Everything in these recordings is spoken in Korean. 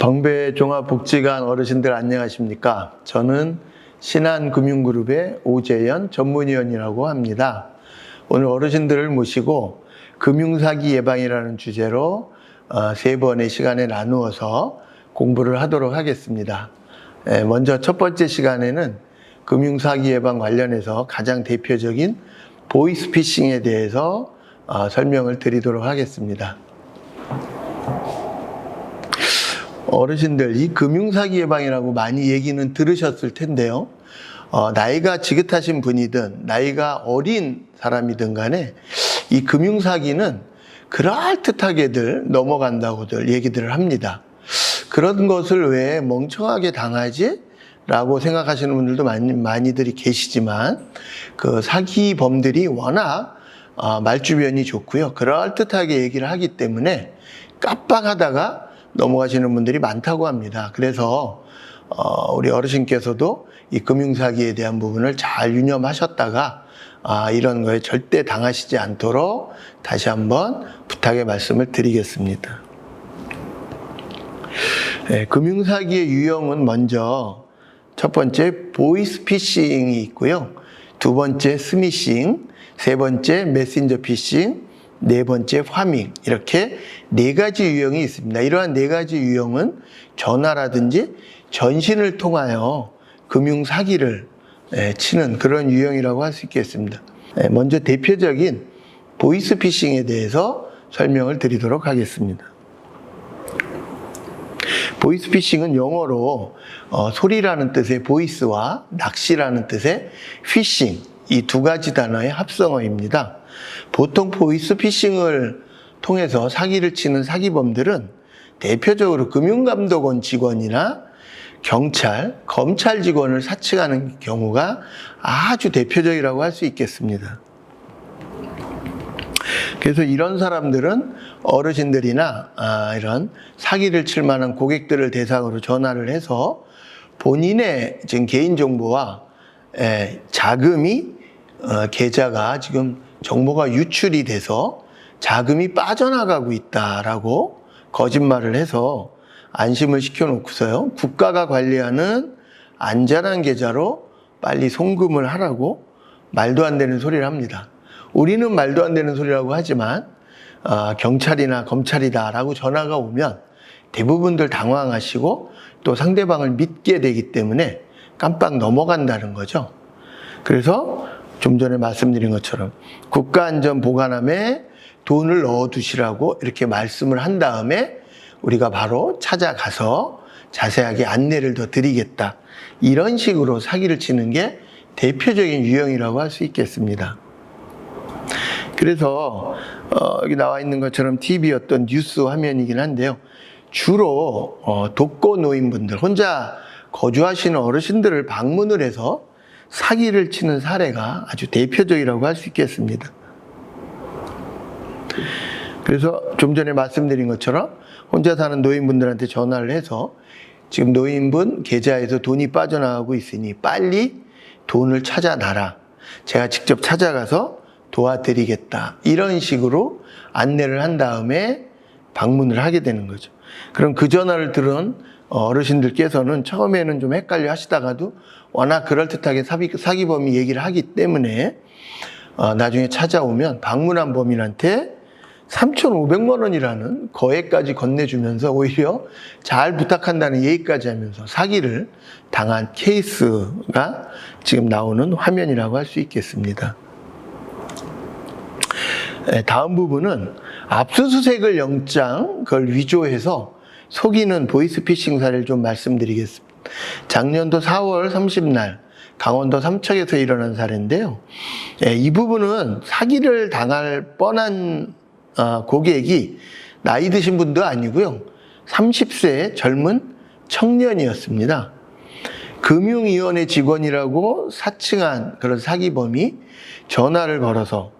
덩배 종합복지관 어르신들 안녕하십니까? 저는 신한금융그룹의 오재현 전문위원이라고 합니다. 오늘 어르신들을 모시고 금융사기 예방이라는 주제로 3번의 시간에 나누어서 공부를 하도록 하겠습니다. 먼저 첫 번째 시간에는 금융사기 예방 관련해서 가장 대표적인 보이스피싱에 대해서 설명을 드리도록 하겠습니다. 어르신들, 이 금융사기 예방이라고 많이 얘기는 들으셨을 텐데요. 나이가 지긋하신 분이든 나이가 어린 사람이든 간에 이 금융사기는 그럴듯하게들 넘어간다고들 얘기들을 합니다. 그런 것을 왜 멍청하게 당하지? 라고 생각하시는 분들도 많이들이 계시지만 그 사기범들이 워낙 말주변이 좋고요. 그럴듯하게 얘기를 하기 때문에 깜빡하다가 넘어가시는 분들이 많다고 합니다. 그래서 우리 어르신께서도 이 금융사기에 대한 부분을 잘 유념하셨다가 이런 거에 절대 당하시지 않도록 다시 한번 부탁의 말씀을 드리겠습니다. 금융사기의 유형은 먼저 첫 번째 보이스피싱이 있고요. 두 번째 스미싱, 세 번째 메신저 피싱, 네 번째 파밍, 이렇게 네 가지 유형이 있습니다. 이러한 네 가지 유형은 전화라든지 전신을 통하여 금융 사기를 치는 그런 유형이라고 할 수 있겠습니다. 먼저 대표적인 보이스피싱에 대해서 설명을 드리도록 하겠습니다. 보이스피싱은 영어로 소리라는 뜻의 보이스와 낚시라는 뜻의 피싱, 이 두 가지 단어의 합성어입니다. 보통 보이스피싱을 통해서 사기를 치는 사기범들은 대표적으로 금융감독원 직원이나 경찰, 검찰 직원을 사칭하는 경우가 아주 대표적이라고 할 수 있겠습니다. 그래서 이런 사람들은 어르신들이나 이런 사기를 칠 만한 고객들을 대상으로 전화를 해서 본인의 지금 개인정보와 자금이 계좌가 지금 정보가 유출이 돼서 자금이 빠져나가고 있다라고 거짓말을 해서 안심을 시켜놓고서요, 국가가 관리하는 안전한 계좌로 빨리 송금을 하라고 말도 안 되는 소리를 합니다. 우리는 말도 안 되는 소리라고 하지만 경찰이나 검찰이다라고 전화가 오면 대부분들 당황하시고 또 상대방을 믿게 되기 때문에 깜빡 넘어간다는 거죠. 그래서 좀 전에 말씀드린 것처럼 국가안전보관함에 돈을 넣어두시라고 이렇게 말씀을 한 다음에 우리가 바로 찾아가서 자세하게 안내를 더 드리겠다. 이런 식으로 사기를 치는 게 대표적인 유형이라고 할 수 있겠습니다. 그래서 여기 나와 있는 것처럼 TV 어떤 뉴스 화면이긴 한데요. 주로 독거 노인분들, 혼자 거주하시는 어르신들을 방문을 해서 사기를 치는 사례가 아주 대표적이라고 할 수 있겠습니다. 그래서 좀 전에 말씀드린 것처럼 혼자 사는 노인분들한테 전화를 해서 지금 노인분 계좌에서 돈이 빠져나가고 있으니 빨리 돈을 찾아놔라. 제가 직접 찾아가서 도와드리겠다. 이런 식으로 안내를 한 다음에 방문을 하게 되는 거죠. 그럼 그 전화를 들은 어르신들께서는 처음에는 좀 헷갈려 하시다가도 워낙 그럴듯하게 사기범이 얘기를 하기 때문에 나중에 찾아오면 방문한 범인한테 3,500만 원이라는 거액까지 건네주면서 오히려 잘 부탁한다는 얘기까지 하면서 사기를 당한 케이스가 지금 나오는 화면이라고 할 수 있겠습니다. 다음 부분은 압수수색을 영장 그걸 위조해서 속이는 보이스피싱 사례를 좀 말씀드리겠습니다. 작년도 4월 30날 강원도 삼척에서 일어난 사례인데요. 이 부분은 사기를 당할 뻔한 고객이 나이 드신 분도 아니고요. 30세 젊은 청년이었습니다. 금융위원회 직원이라고 사칭한 그런 사기범이 전화를 걸어서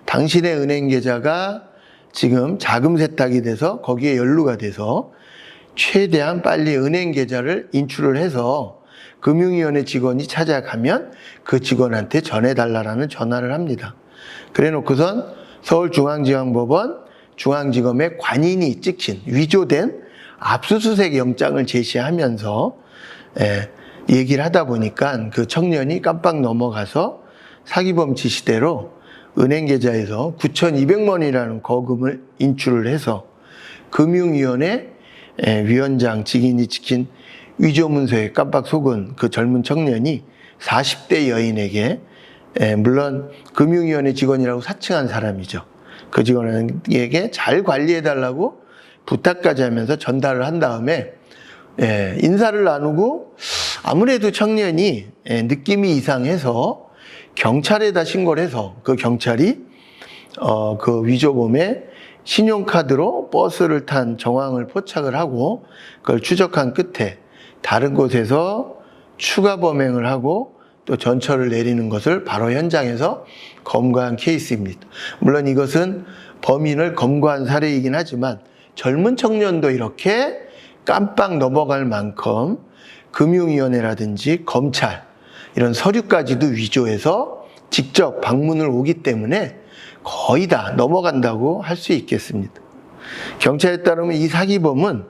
당신의 은행 계좌가 지금 자금 세탁이 돼서 거기에 연루가 돼서 최대한 빨리 은행 계좌를 인출을 해서 금융위원회 직원이 찾아가면 그 직원한테 전해달라는 전화를 합니다. 그래 놓고선 서울중앙지방법원 중앙지검의 관인이 찍힌 위조된 압수수색 영장을 제시하면서 얘기를 하다 보니까 그 청년이 깜빡 넘어가서 사기범 지시대로 은행 계좌에서 9,200만 원이라는 거금을 인출을 해서 금융위원회 위원장 직인이 지킨 위조문서에 깜빡 속은 그 젊은 청년이 40대 여인에게, 물론 금융위원회 직원이라고 사칭한 사람이죠. 그 직원에게 잘 관리해달라고 부탁까지 하면서 전달을 한 다음에 인사를 나누고 아무래도 청년이 느낌이 이상해서 경찰에다 신고를 해서 그 경찰이 그 위조범의 신용카드로 버스를 탄 정황을 포착을 하고 그걸 추적한 끝에 다른 곳에서 추가 범행을 하고 또 전처를 내리는 것을 바로 현장에서 검거한 케이스입니다. 물론 이것은 범인을 검거한 사례이긴 하지만 젊은 청년도 이렇게 깜빡 넘어갈 만큼 금융위원회라든지 검찰 이런 서류까지도 위조해서 직접 방문을 오기 때문에 거의 다 넘어간다고 할 수 있겠습니다. 경찰에 따르면 이 사기범은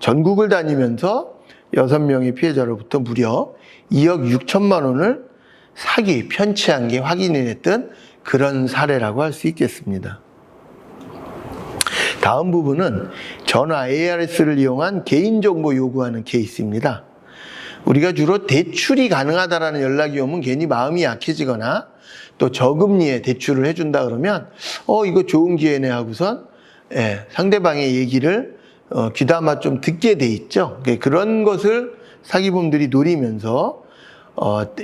전국을 다니면서 6명의 피해자로부터 무려 2억 6천만 원을 사기, 편취한 게 확인이 됐던 그런 사례라고 할 수 있겠습니다. 다음 부분은 전화 ARS를 이용한 개인정보 요구하는 케이스입니다. 우리가 주로 대출이 가능하다라는 연락이 오면 괜히 마음이 약해지거나 또 저금리에 대출을 해준다 그러면 이거 좋은 기회네 하고선 상대방의 얘기를 귀담아 좀 듣게 돼 있죠. 그런 것을 사기범들이 노리면서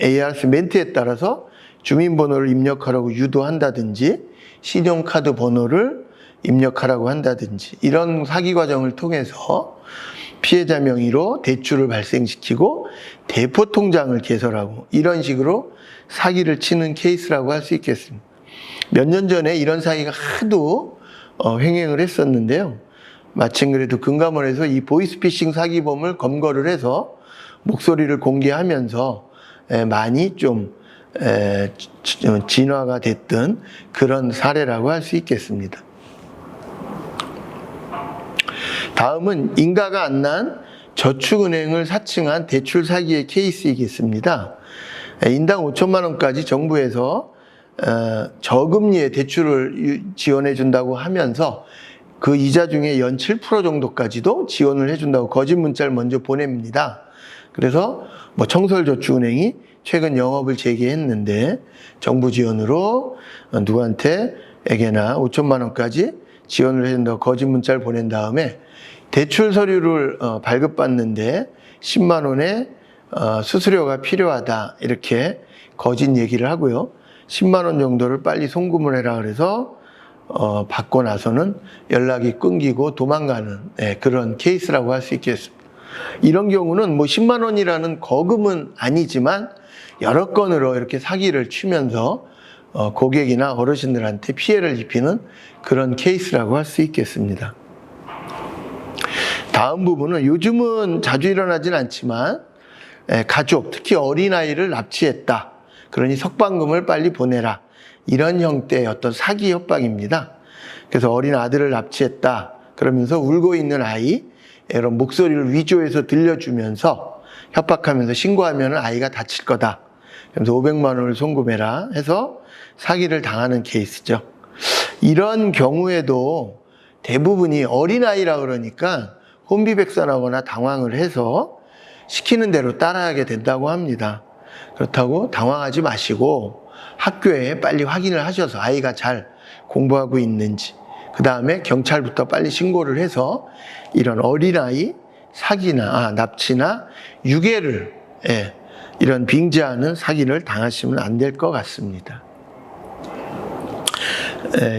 ARS 멘트에 따라서 주민번호를 입력하라고 유도한다든지 신용카드 번호를 입력하라고 한다든지 이런 사기 과정을 통해서 피해자 명의로 대출을 발생시키고 대포 통장을 개설하고 이런 식으로 사기를 치는 케이스라고 할 수 있겠습니다. 몇 년 전에 이런 사기가 하도 횡행을 했었는데요. 마침 그래도 금감원에서 이 보이스피싱 사기범을 검거를 해서 목소리를 공개하면서 많이 좀 진화가 됐던 그런 사례라고 할 수 있겠습니다. 다음은 인가가 안 난 저축은행을 사칭한 대출 사기의 케이스이겠습니다. 인당 5천만 원까지 정부에서 저금리의 대출을 지원해 준다고 하면서 그 이자 중에 연 7% 정도까지도 지원을 해준다고 거짓 문자를 먼저 보냅니다. 그래서 청설저축은행이 최근 영업을 재개했는데 정부 지원으로 누구한테에게나 5천만 원까지 지원을 해준다고 거짓 문자를 보낸 다음에 대출 서류를 발급받는데 10만 원의 수수료가 필요하다 이렇게 거짓 얘기를 하고요. 10만 원 정도를 빨리 송금을 해라 그래서 받고 나서는 연락이 끊기고 도망가는 그런 케이스라고 할 수 있겠습니다. 이런 경우는 10만 원이라는 거금은 아니지만 여러 건으로 이렇게 사기를 치면서 고객이나 어르신들한테 피해를 입히는 그런 케이스라고 할 수 있겠습니다. 다음 부분은 요즘은 자주 일어나진 않지만 가족, 특히 어린아이를 납치했다. 그러니 석방금을 빨리 보내라. 이런 형태의 어떤 사기 협박입니다. 그래서 어린 아들을 납치했다. 그러면서 울고 있는 아이, 이런 목소리를 위조해서 들려주면서 협박하면서 신고하면 아이가 다칠 거다. 그래서 500만 원을 송금해라 해서 사기를 당하는 케이스죠. 이런 경우에도 대부분이 어린아이라 그러니까 혼비백산하거나 당황을 해서 시키는 대로 따라하게 된다고 합니다. 그렇다고 당황하지 마시고 학교에 빨리 확인을 하셔서 아이가 잘 공부하고 있는지, 그 다음에 경찰부터 빨리 신고를 해서 이런 어린아이 사기나 납치나 유괴를 이런 빙자하는 사기를 당하시면 안 될 것 같습니다.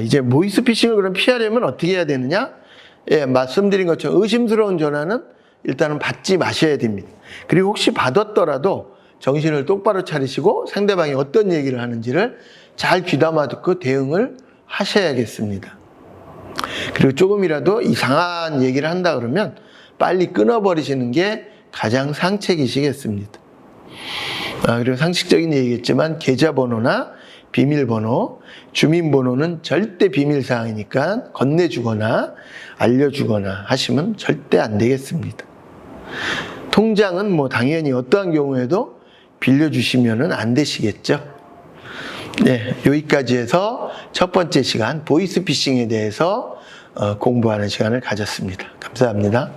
이제 보이스피싱을 그럼 피하려면 어떻게 해야 되느냐? 말씀드린 것처럼 의심스러운 전화는 일단은 받지 마셔야 됩니다. 그리고 혹시 받았더라도 정신을 똑바로 차리시고 상대방이 어떤 얘기를 하는지를 잘 귀담아 듣고 대응을 하셔야겠습니다. 그리고 조금이라도 이상한 얘기를 한다 그러면 빨리 끊어버리시는 게 가장 상책이시겠습니다. 그리고 상식적인 얘기겠지만 계좌번호나 비밀번호, 주민번호는 절대 비밀사항이니까 건네주거나 알려주거나 하시면 절대 안 되겠습니다. 통장은 뭐 당연히 어떠한 경우에도 빌려주시면 안 되시겠죠. 네, 여기까지 해서 첫 번째 시간 보이스피싱에 대해서 공부하는 시간을 가졌습니다. 감사합니다.